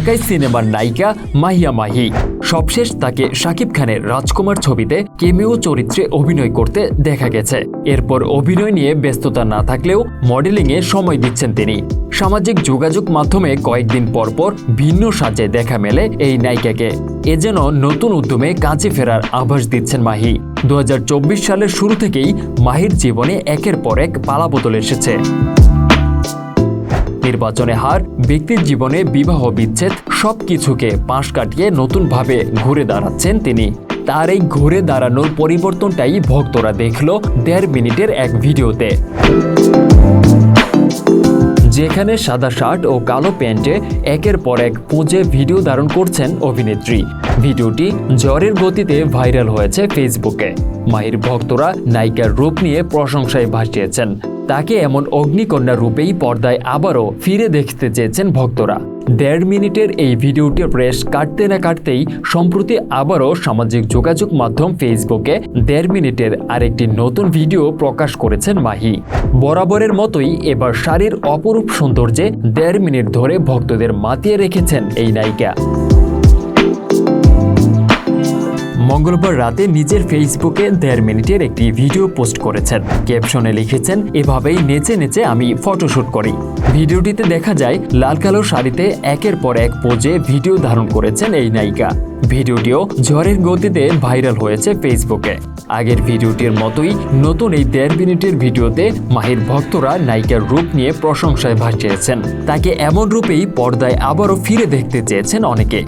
ঢাকাই সিনেমার নায়িকা মাহিয়া মাহি। সবশেষ তাকে শাকিব খানের রাজকুমার ছবিতে কেমিও চরিত্রে অভিনয় করতে দেখা গেছে। এরপর অভিনয় নিয়ে ব্যস্ততা না থাকলেও মডেলিংয়ে সময় দিচ্ছেন তিনি। সামাজিক যোগাযোগ মাধ্যমে কয়েকদিন পরপর ভিন্ন সাজে দেখা মেলে এই নায়িকাকে। এ যেন নতুন উদ্যমে কাজে ফেরার আভাস দিচ্ছেন মাহি। 2024 সালের শুরু থেকেই মাহির জীবনে একের পর এক পালাবদল এসেছে। নির্বাচনে হার, ব্যক্তির জীবনে বিবাহ বিচ্ছেদ সবকিছুকে পাশ কাটিয়ে নতুনভাবে ঘুরে দাঁড়াচ্ছেন তিনি। তার এই ঘুরে দাঁড়ানোর পরিবর্তনটাই ভক্তরা দেখল 1.5 মিনিটের এক ভিডিওতে, যেখানে সাদা শার্ট ও কালো প্যান্টে একের পর এক পোজে ভিডিও ধারণ করছেন অভিনেত্রী। ভিডিওটি ঝড়ের গতিতে ভাইরাল হয়েছে ফেসবুকে। মাহির ভক্তরা নায়িকার রূপ নিয়ে প্রশংসায় ভাসিয়েছেন। তাকে এমন অগ্নিকন্যা রূপেই পর্দায় আবারও ফিরে দেখতে চেয়েছেন ভক্তরা। 1.5 মিনিটের এই ভিডিওটির প্রেস কাটতে না কাটতেই সম্প্রতি আবারও সামাজিক যোগাযোগ মাধ্যম ফেসবুকে 1.5 মিনিটের আরেকটি নতুন ভিডিও প্রকাশ করেছেন মাহি। বরাবরের মতোই এবার শাড়ির অপরূপ সৌন্দর্যে 1.5 মিনিট ধরে ভক্তদের মাতিয়ে রেখেছেন এই নায়িকা। মঙ্গলবার রাতে নিজের ফেসবুকে 1.5 মিনিটের একটি ভিডিও পোস্ট করেছেন। ক্যাপশনে লিখেছেন, এভাবেই নেচে নেচে আমি ফটোশুট করি। ভিডিওটিতে দেখা যায় লাল কালো শাড়িতে একের পর এক পোজে ভিডিও ধারণ করেছেন এই নায়িকা। ভিডিওটিও ঝড়ের গতিতে ভাইরাল হয়েছে ফেসবুকে। আগের ভিডিওটির মতোই নতুন এই 1.5 মিনিটের ভিডিওতে মাহির ভক্তরা নায়িকার রূপ নিয়ে প্রশংসায় ভাসিয়েছেন। তাকে এমন রূপেই পর্দায় আবারও ফিরে দেখতে চেয়েছেন অনেকে।